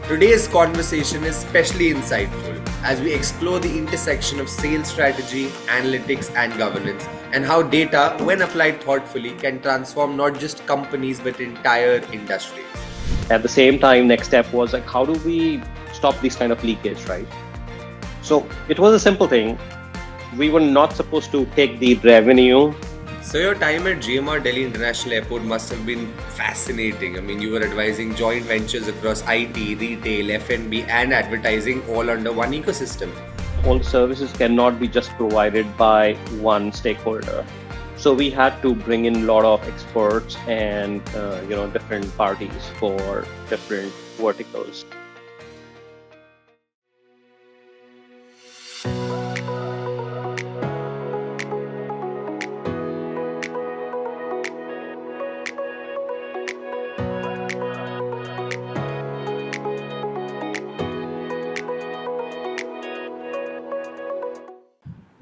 Today's conversation is especially insightful as we explore the intersection of sales strategy, analytics, and governance, and how data, when applied thoughtfully, can transform not just companies but entire industries. At the same time, next step was like, how do we stop this kind of leakage, right? So it was a simple thing. We were not supposed to take the revenue. So your time at GMR Delhi International Airport must have been fascinating. I mean, you were advising joint ventures across IT, retail, F&B, and advertising all under one ecosystem. All services cannot be just provided by one stakeholder. So we had to bring in a lot of experts and different parties for different verticals.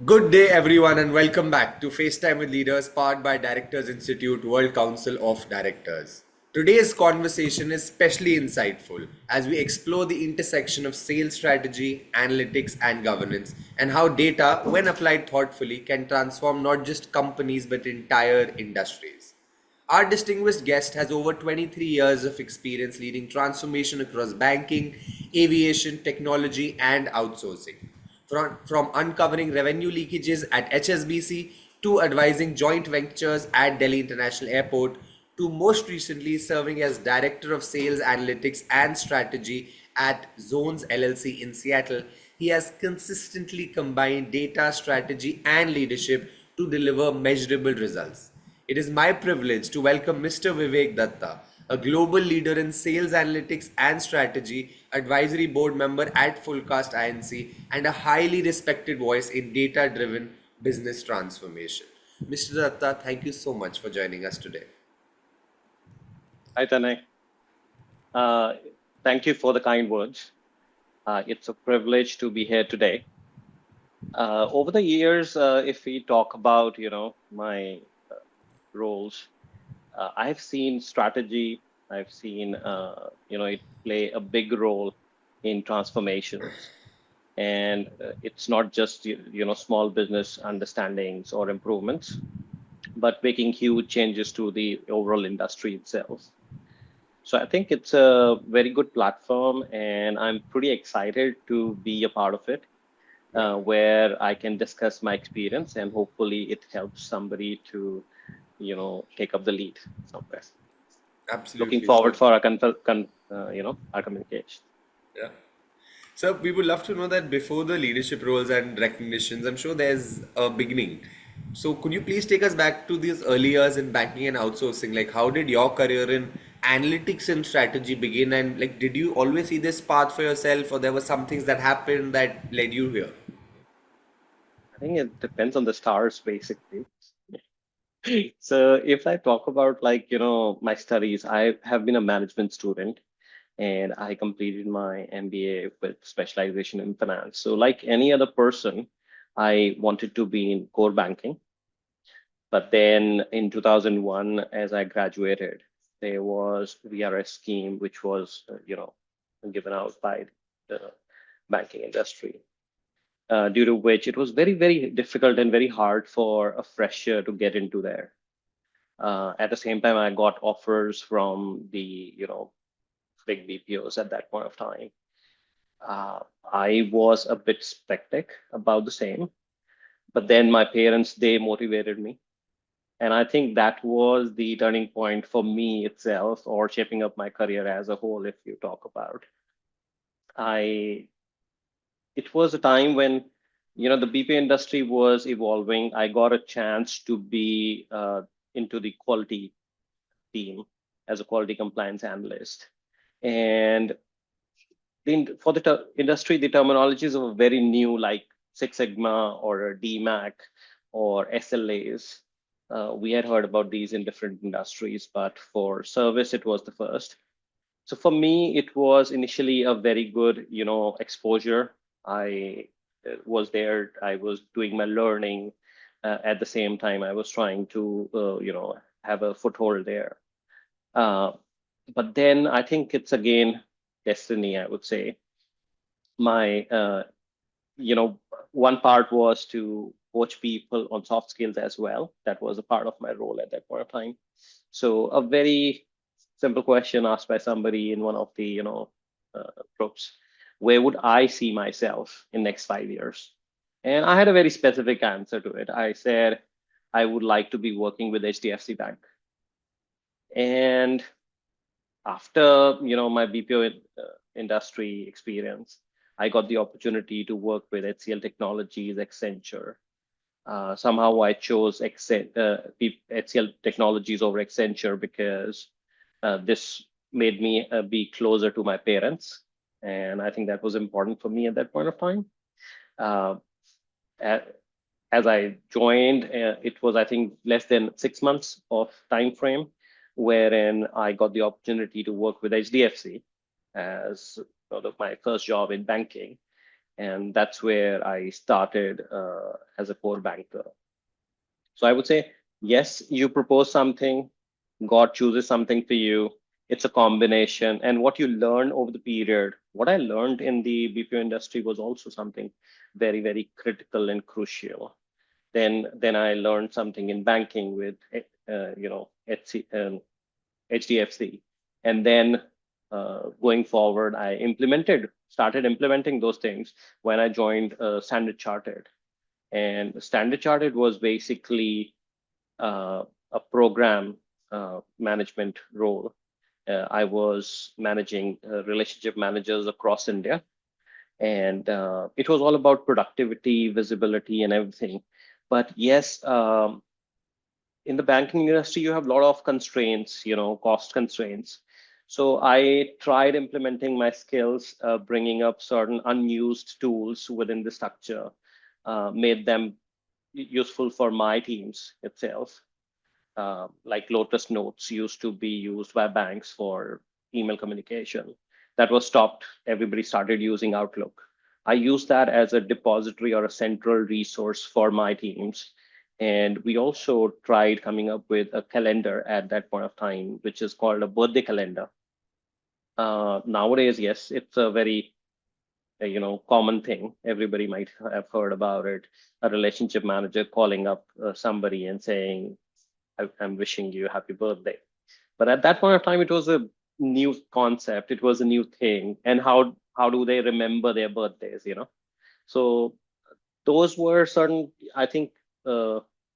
Good day, everyone, and welcome back to FaceTime with Leaders, powered by Directors Institute World Council of Directors. Today's conversation is especially insightful as we explore the intersection of sales strategy, analytics, and governance, and how data, when applied thoughtfully, can transform not just companies but entire industries. Our distinguished guest has over 23 years of experience leading transformation across banking, aviation, technology, and outsourcing. From uncovering revenue leakages at HSBC to advising joint ventures at Delhi International Airport to most recently serving as Director of Sales Analytics and Strategy at Zones LLC in Seattle, he has consistently combined data, strategy, and leadership to deliver measurable results. It is my privilege to welcome Mr. Vivek Datta, a global leader in sales analytics and strategy, advisory board member at Fullcast Inc., and a highly respected voice in data driven business transformation. Mr. Datta, thank you so much for joining us today. Hi, Tanay. Thank you for the kind words. It's a privilege to be here today. Over the years, if we talk about, my roles, I've seen strategy. I've seen, it play a big role in transformations. And it's not just, small business understandings or improvements, but making huge changes to the overall industry itself. So I think it's a very good platform, and I'm pretty excited to be a part of it, where I can discuss my experience and hopefully it helps somebody to, take up the lead somewhere. Absolutely. Looking forward for our our communication. Yeah. So we would love to know that before the leadership roles and recognitions, I'm sure there's a beginning. So could you please take us back to these early years in banking and outsourcing? Like, how did your career in analytics and strategy begin? And like, did you always see this path for yourself, or there were some things that happened that led you here? I think it depends on the stars, basically. So if I talk about my studies, I have been a management student and I completed my MBA with specialization in finance. So like any other person, I wanted to be in core banking. But then in 2001, as I graduated, there was VRS scheme, which was, given out by the banking industry, due to which it was very, very difficult and very hard for a fresher to get into there. At the same time, I got offers from the, big BPOs at that point of time. I was a bit skeptic about the same, but then my parents, they motivated me. And I think that was the turning point for me itself, or shaping up my career as a whole, if you talk about. I It was a time when, the BPO industry was evolving. I got a chance to be into the quality team as a quality compliance analyst. And for the industry, the terminologies were very new, like Six Sigma or DMAC or SLAs. We had heard about these in different industries, but for service, it was the first. So for me, it was initially a very good, exposure. I was there. I was doing my learning. At the same time, I was trying to, have a foothold there. Uh, but then I think it's again destiny, I would say. My you know, one part was to coach people on soft skills as well. That was a part of my role at that point of time. So a very simple question asked by somebody in one of the groups: where would I see myself in next 5 years? And I had a very specific answer to it. I said I would like to be working with HDFC Bank. And after my BPO industry experience, I got the opportunity to work with HCL Technologies, Accenture. Somehow I chose HCL Technologies over Accenture because this made me be closer to my parents, and I think that was important for me at that point of time. Uh, a- as I joined, it was, I think, less than 6 months of time frame, wherein I got the opportunity to work with HDFC as sort of my first job in banking, and that's where I started as a core banker. So I would say, yes, you propose something, God chooses something for you. It's a combination. And what you learn over the period, what I learned in the BPO industry was also something very, very critical and crucial. Then I learned something in banking with HDFC, and then going forward, I started implementing those things when I joined Standard Chartered. And Standard Chartered was basically a program management role. I was managing relationship managers across India, and it was all about productivity, visibility, and everything. But yes, in the banking industry, you have a lot of constraints, cost constraints. So I tried implementing my skills, bringing up certain unused tools within the structure, made them useful for my teams itself. Like Lotus Notes used to be used by banks for email communication. That was stopped. Everybody started using Outlook. I used that as a depository or a central resource for my teams. And we also tried coming up with a calendar at that point of time, which is called a birthday calendar. Nowadays, yes, it's a very common thing. Everybody might have heard about it. A relationship manager calling up somebody and saying, I'm wishing you a happy birthday. But at that point of time, it was a new concept. It was a new thing. And how do they remember their birthdays? So those were certain, I think,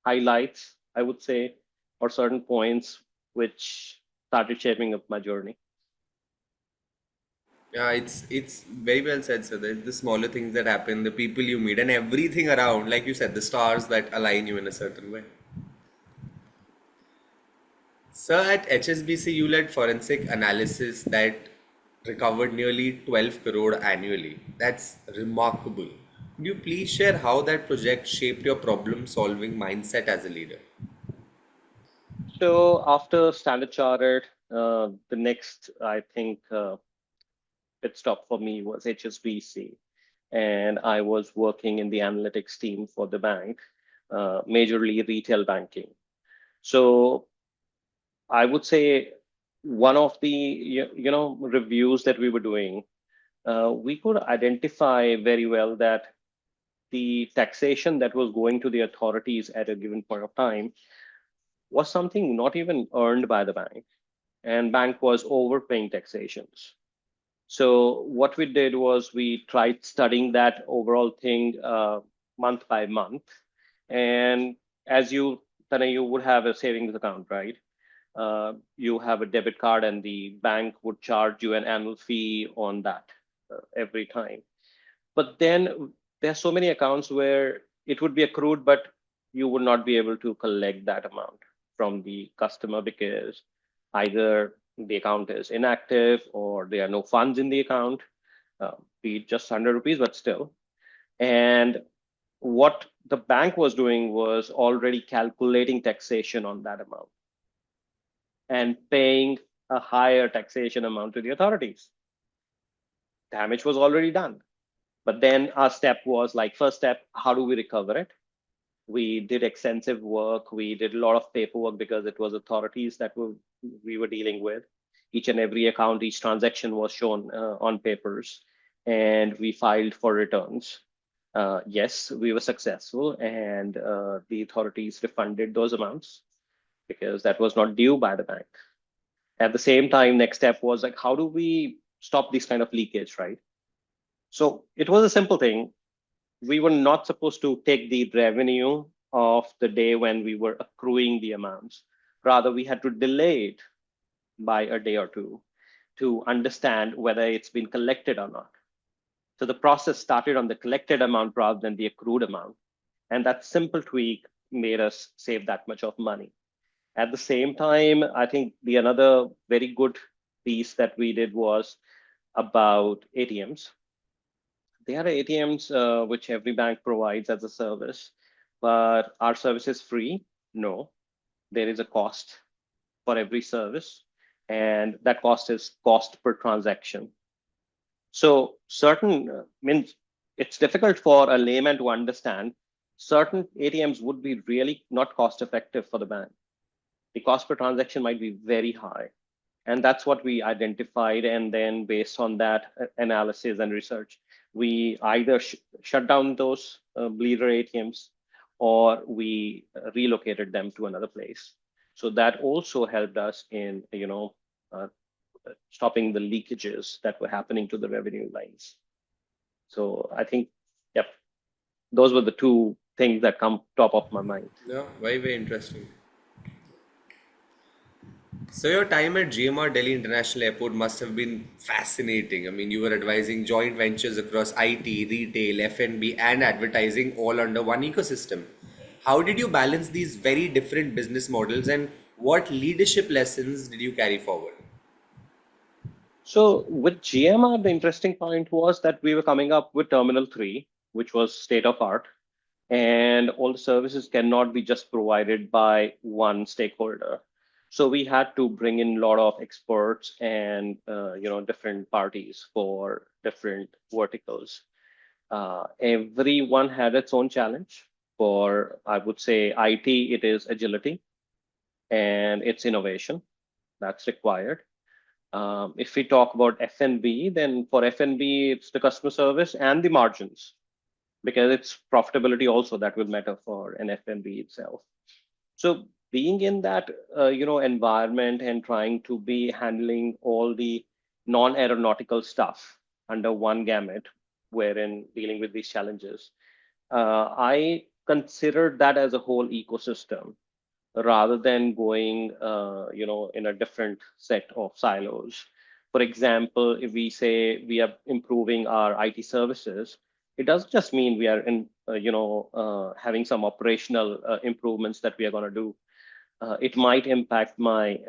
highlights, I would say, or certain points which started shaping up my journey. Yeah, it's very well said, sir. The smaller things that happen, the people you meet, and everything around, like you said, the stars that align you in a certain way. Sir, at HSBC, you led forensic analysis that recovered nearly 12 crore annually. That's remarkable. Could you please share how that project shaped your problem-solving mindset as a leader? So after Standard Chartered, the next, I think, pit stop for me was HSBC. And I was working in the analytics team for the bank, majorly retail banking. So I would say one of the reviews that we were doing, we could identify very well that the taxation that was going to the authorities at a given point of time was something not even earned by the bank, and bank was overpaying taxations. So what we did was we tried studying that overall thing month by month. And as Tanay, you would have a savings account, right? You have a debit card, and the bank would charge you an annual fee on that every time. But then there are so many accounts where it would be accrued, but you would not be able to collect that amount from the customer because either the account is inactive or there are no funds in the account, be it just 100 rupees, but still. And what the bank was doing was already calculating taxation on that amount and paying a higher taxation amount to the authorities. Damage was already done. But then our step was like, first step, how do we recover it? We did extensive work. We did a lot of paperwork because it was authorities that we were dealing with. Each and every account, each transaction was shown on papers, and we filed for returns. Yes, we were successful, and the authorities refunded those amounts because that was not due by the bank. At the same time, next step was like, how do we stop this kind of leakage, right? So it was a simple thing. We were not supposed to take the revenue of the day when we were accruing the amounts. Rather, we had to delay it by a day or two to understand whether it's been collected or not. So the process started on the collected amount rather than the accrued amount. And that simple tweak made us save that much of money. At the same time, I think the another very good piece that we did was about ATMs. There are ATMs which every bank provides as a service, but our service is free? No, there is a cost for every service, and that cost is cost per transaction. So certain means it's difficult for a layman to understand. Certain ATMs would be really not cost effective for the bank. The cost per transaction might be very high. And that's what we identified. And then based on that analysis and research, we either shut down those bleeder ATMs or we relocated them to another place. So that also helped us in, uh, stopping the leakages that were happening to the revenue lines. So I think, yep, those were the two things that come top of my mind. Yeah, very, very interesting. So your time at GMR Delhi International Airport must have been fascinating. I mean, you were advising joint ventures across IT, retail, F&B, and advertising all under one ecosystem. How did you balance these very different business models, and what leadership lessons did you carry forward? So with GMR, the interesting point was that we were coming up with Terminal 3, which was state of art, and all the services cannot be just provided by one stakeholder. So we had to bring in a lot of experts and different parties for different verticals. Everyone had its own challenge. For I would say IT, it is agility and it's innovation that's required. If we talk about F&B, then for F&B, it's the customer service and the margins because it's profitability also that will matter for an F&B itself. So being in that environment and trying to be handling all the non-aeronautical stuff under one gamut, wherein dealing with these challenges, I considered that as a whole ecosystem rather than going in a different set of silos. For example, if we say we are improving our IT services, it doesn't just mean we are in having some operational improvements that we are going to do. It might impact my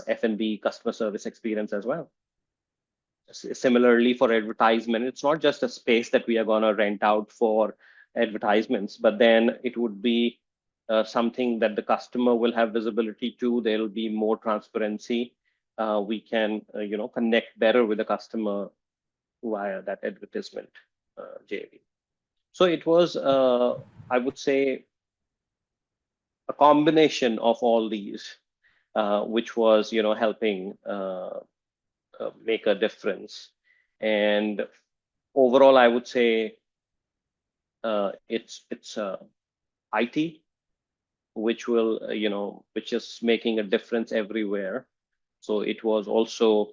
F&B customer service experience as well. Similarly, for advertisement, it's not just a space that we are going to rent out for advertisements, but then it would be something that the customer will have visibility to. There will be more transparency. We can, connect better with the customer via that advertisement, JV. So it was, I would say, a combination of all these, which was, helping make a difference. And overall, I would say it's IT, which will which is making a difference everywhere. So it was also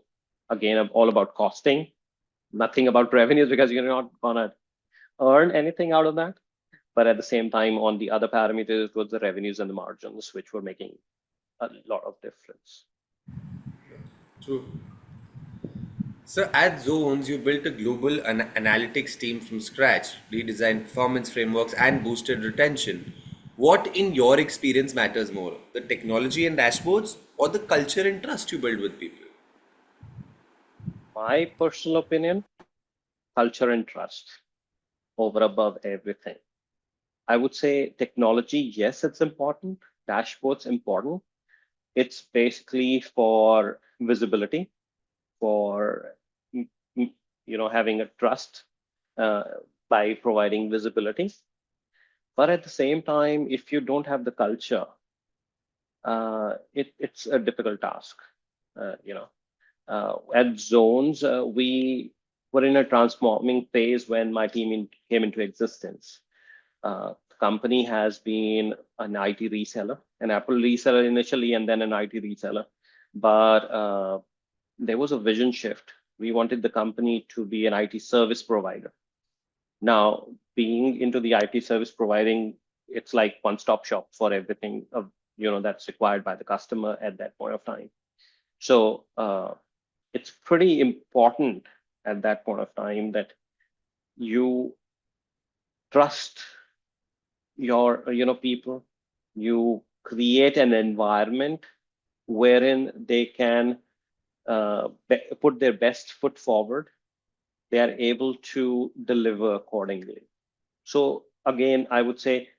again all about costing, nothing about revenues because you're not gonna earn anything out of that. But at the same time, on the other parameters, it was the revenues and the margins, which were making a lot of difference. True. So at Zones, you built a global analytics team from scratch, redesigned performance frameworks, and boosted retention. What, in your experience, matters more, the technology and dashboards, or the culture and trust you build with people? My personal opinion, culture and trust over above everything. I would say technology, yes, it's important. Dashboards important. It's basically for visibility, for mm, having a trust uh, by providing visibility. But at the same time, if you don't have the culture, it's a difficult task. You know, At Zones, we were in a transforming phase when my team came into existence. The company has been an IT reseller, an Apple reseller initially, and then an IT reseller. But there was a vision shift. We wanted the company to be an IT service provider. Now, being into the IT service providing, it's like one-stop shop for everything that's required by the customer at that point of time. So it's pretty important at that point of time that you trust your people. You create an environment wherein they can put their best foot forward. They are able to deliver accordingly. So again, I would say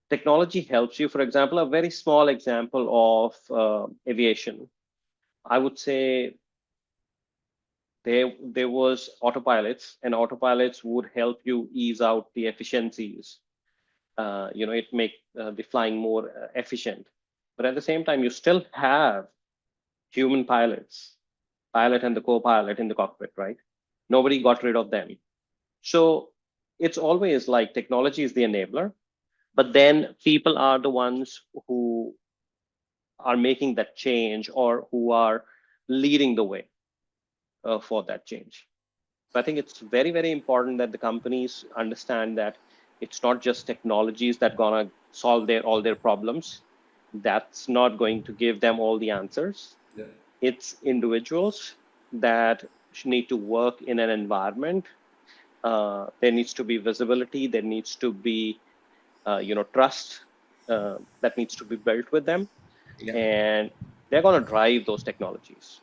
technology helps you. For example, a very small example of aviation. I would say there was autopilots, and autopilots would help you ease out the efficiencies. It make the flying more efficient. But at the same time, you still have human pilots, pilot and the co-pilot in the cockpit, right? Nobody got rid of them. So it's always like technology is the enabler, but then people are the ones who are making that change or who are leading the way for that change. So I think it's very, very important that the companies understand that it's not just technologies that gonna solve all their problems. That's not going to give them all the answers. Yeah. It's individuals that need to work in an environment. There needs to be visibility. There needs to be trust that needs to be built with them, Yeah. and they're gonna drive those technologies.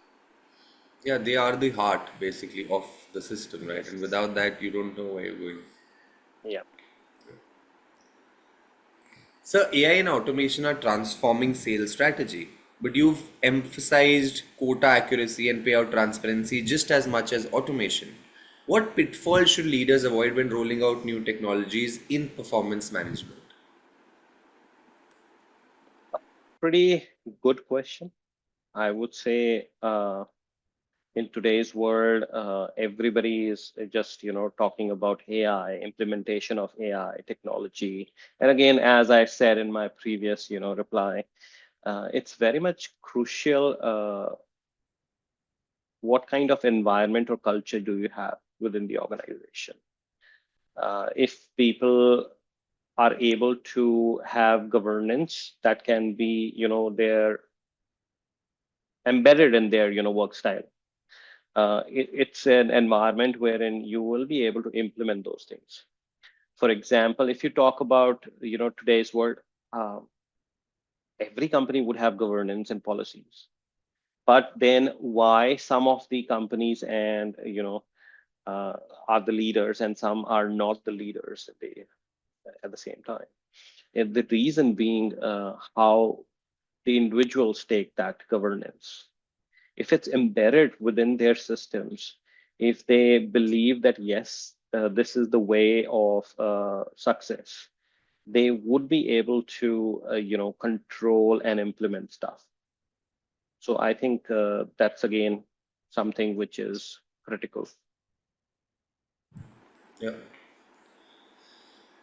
Yeah, they are the heart basically of the system, right? And Yes. without that, you don't know where you're going. Yeah. So AI and automation are transforming sales strategy, but you've emphasized quota accuracy and payout transparency just as much as automation. What pitfalls should leaders avoid when rolling out new technologies in performance management? Pretty good question. I would say in today's world, everybody is just talking about AI, implementation of AI technology. And again, as I said in my previous reply, it's very much crucial. What kind of environment or culture do you have within the organization? If people are able to have governance that can be, they're embedded in their, work style. It's an environment wherein you will be able to implement those things. For example, if you talk about, today's world, um, every company would have governance and policies. But then why some of the companies and, uh, are the leaders and some are not the leaders at the same time? And the reason being how the individuals take that governance. If it's embedded within their systems, if they believe that, yes, this is the way of success, they would be able to, control and implement stuff. So I think that's again something which is critical. Yeah.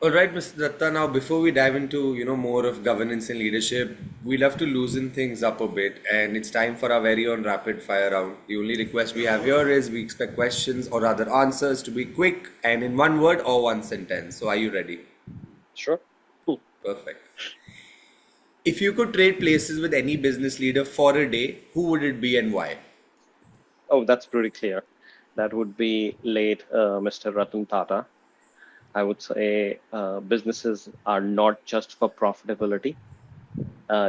All right, Mr. Datta. Now, before we dive into more of governance and leadership, we love to loosen things up a bit, and it's time for our very own rapid fire round. The only request we have here is we expect questions or rather answers to be quick and in one word or one sentence. So, are you ready? Sure. Hmm. Perfect. If you could trade places with any business leader for a day, who would it be and why? Oh, that's pretty clear. That would be late Mr. Ratan Tata. I would say businesses are not just for profitability.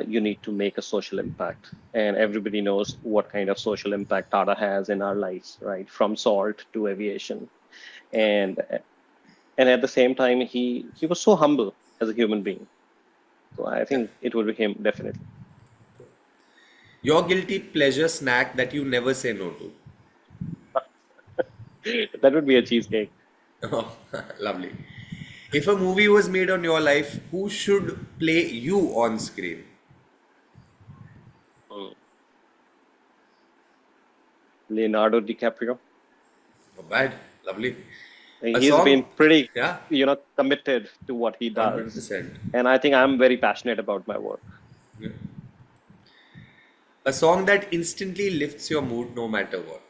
You need to make a social impact. And everybody knows what kind of social impact Tata has in our lives, right? From salt to aviation. And and at the same time, he was so humble as a human being. So I Yeah. think it would be him definitely. Your guilty pleasure snack that you never say no to. That would be a cheesecake. Oh, lovely. If a movie was made on your life, who should play you on screen? Mm. Leonardo DiCaprio. Not bad. Lovely. A He's been song. pretty, Yeah. committed to what he does. 100%. And I think I'm very passionate about my work. Yeah. A song that instantly lifts your mood no matter what.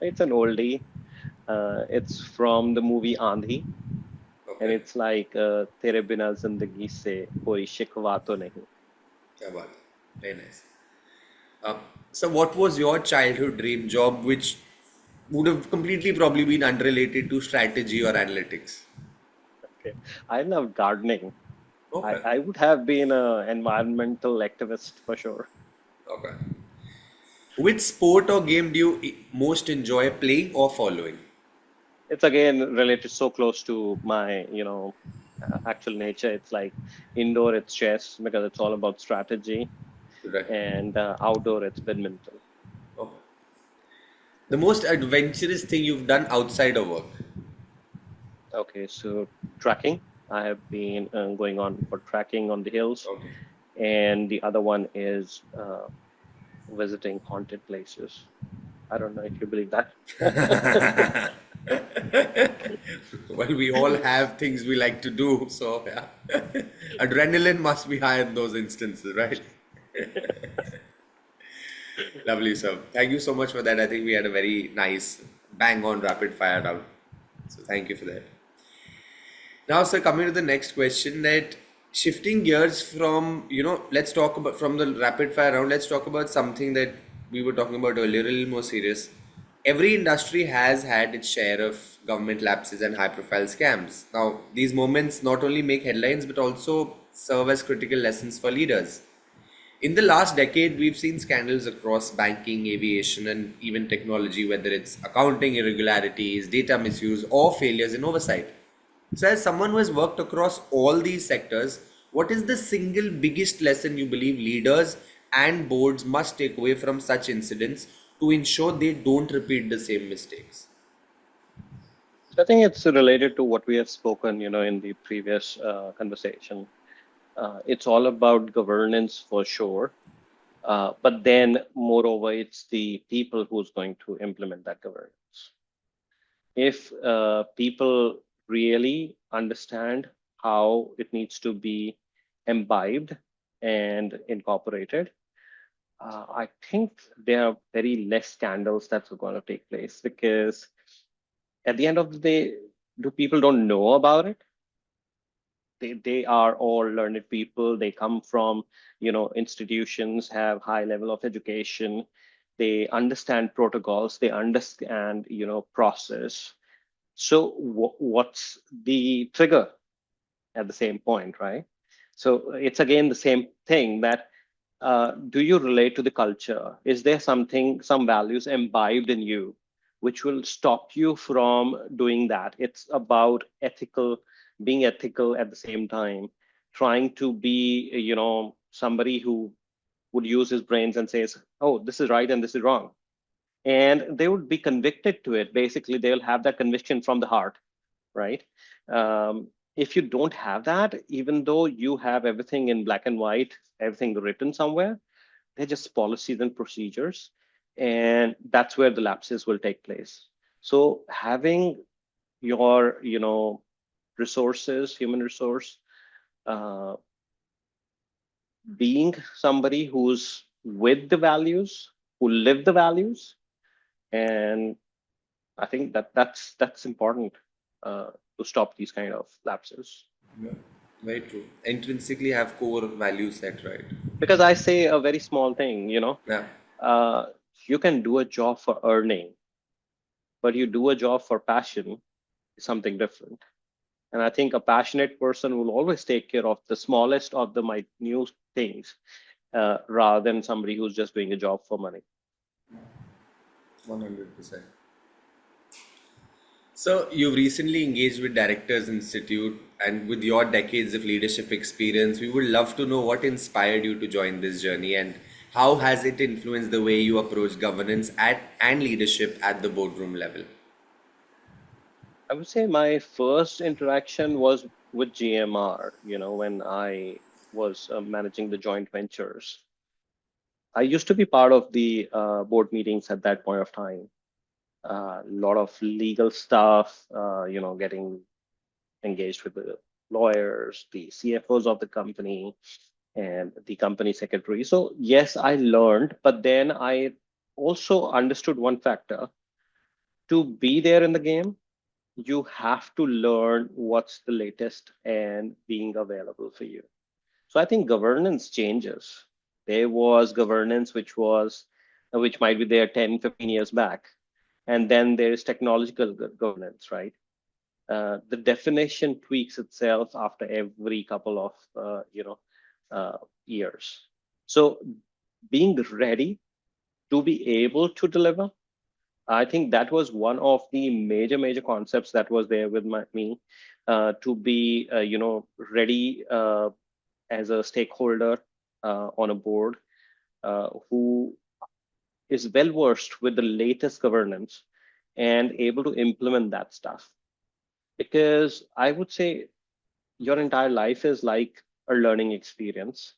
It's an oldie. It's from the movie Andhi, and Okay. it's like तेरे बिना जिंदगी से कोई शिकवा तो नहीं. Kya baat hai. Very nice. Uh, so, what was your childhood dream job, which would have completely probably been unrelated to strategy or analytics? Okay. I love gardening. I, Okay. I would have been an environmental activist for sure. Okay. Which sport or game do you most enjoy playing or following? It's again related so close to my, actual nature. It's like indoor, it's chess because it's all about strategy, Right. and outdoor, it's badminton. Okay. The most adventurous thing you've done outside of work? Okay, so tracking. I have been going on for tracking on the hills, Okay. and the other one is visiting haunted places. I don't know if you believe that. Well, we all have things we like to do, so yeah. Adrenaline must be high in those instances, right? Lovely, sir. Thank you so much for that. I think we had a very nice bang on rapid fire round. So thank you for that. Now, sir, coming to the next question, that shifting gears from, let's talk about from the rapid fire round, let's talk about something that we were talking about earlier, a little more serious. Every industry has had its share of government lapses and high profile scams. Now, these moments not only make headlines but also serve as critical lessons for leaders. In the last decade, we've seen scandals across banking, aviation, and even technology, whether it's accounting irregularities, data misuse, or failures in oversight. So, as someone who has worked across all these sectors, what is the single biggest lesson you believe leaders and boards must take away from such incidents to ensure they don't repeat the same mistakes? So I think it's related to what we have spoken, in the previous conversation. It's all about governance for sure. But then, moreover, it's the people who's going to implement that governance. If people really understand how it needs to be imbibed and incorporated, I think there are very less scandals that's going to take place because at the end of the day, do people don't know about it? They are all learned people. They come from institutions, have high level of education. They understand protocols. They understand process. So what's the trigger at the same point, right? So it's again the same thing that do you relate to the culture? Is there something, some values imbibed in you, which will stop you from doing that? It's about being ethical at the same time, trying to be, somebody who would use his brains and says, "Oh, this is right and this is wrong," and they would be convicted to it. Basically, they'll have that conviction from the heart, right? If you don't have that, even though you have everything in black and white, everything written somewhere, they're just policies and procedures, and that's where the lapses will take place. So having your, resources, human resource, uh, being somebody who's with the values, who live the values, and I think that's important uh, to stop these kind of lapses. Yeah, very true. Intrinsically have core value set, right? Because I say a very small thing, Yeah. uh, you can do a job for earning, but you do a job for passion is something different. And I think a passionate person will always take care of the smallest of the minute things rather than somebody who's just doing a job for money. 100%. So, you've recently engaged with Directors Institute, and with your decades of leadership experience, we would love to know what inspired you to join this journey and how has it influenced the way you approach governance and leadership at the boardroom level. I would say my first interaction was with GMR, when I was managing the joint ventures. I used to be part of the board meetings at that point of time. A lot of legal stuff, getting engaged with the lawyers, the CFOs of the company, and the company secretary. So yes, I learned, but then I also understood one factor: to be there in the game, you have to learn what's the latest and being available for you. So I think governance changes. There was governance which might be there 10, 15 years back. And then there is technological governance, right? The definition tweaks itself after every couple of years. So being ready to be able to deliver, I think that was one of the major concepts that was there with me, to be ready as a stakeholder on a board, who is well versed with the latest governance and able to implement that stuff. Because I would say your entire life is like a learning experience.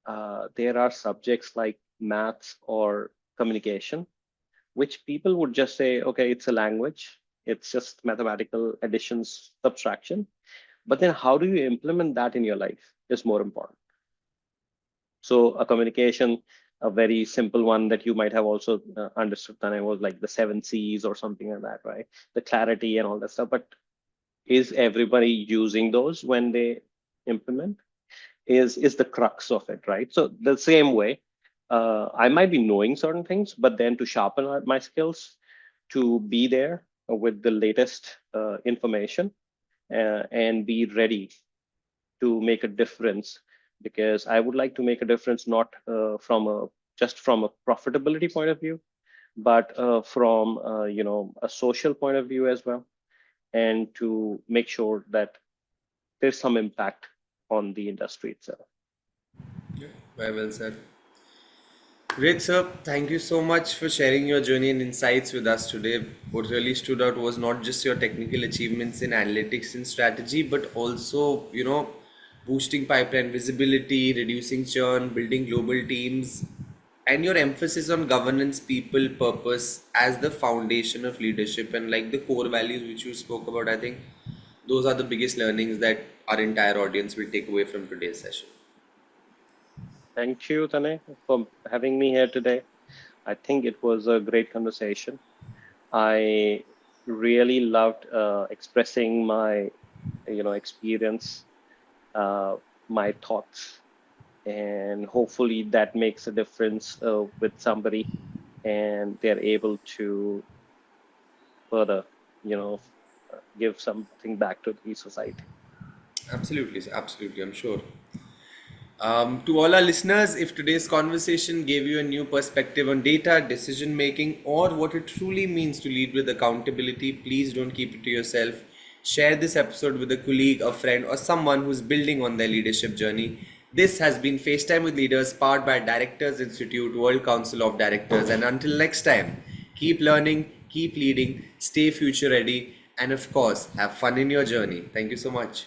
There are subjects like maths or communication, which people would just say, okay, it's a language, it's just mathematical additions, subtraction. But then how do you implement that in your life is more important. So a communication, a very simple one that you might have also understood, and it was like the 7 C's or something like that, right? The clarity and all that stuff. But is everybody using those when they implement? Is the crux of it, right? So the same way, I might be knowing certain things, but then to sharpen my skills, to be there with the latest information, and be ready to make a difference, because I would like to make a difference not from a just from a profitability point of view, but from a social point of view as well, and to make sure that there's some impact on the industry itself. Yeah, very well said. Great, sir. Thank you so much for sharing your journey and insights with us today. What really stood out was not just your technical achievements in analytics and strategy, but also, boosting pipeline visibility, reducing churn, building global teams, and your emphasis on governance, people, purpose as the foundation of leadership and like the core values which you spoke about. I think those are the biggest learnings that our entire audience will take away from today's session. Thank you, Tane, for having me here today. I think it was a great conversation. I really loved expressing my, experience, uh, my thoughts, and hopefully that makes a difference with somebody, and they're able to further, you know, give something back to the society. Absolutely, sir. Absolutely, I'm sure. To all our listeners, if today's conversation gave you a new perspective on data, decision making, or what it truly means to lead with accountability, please don't keep it to yourself. Share this episode with a colleague, a friend, or someone who's building on their leadership journey. This has been FaceTime with Leaders, powered by Directors Institute, World Council of Directors. And until next time, keep learning, keep leading, stay future ready, and of course, have fun in your journey. Thank you so much.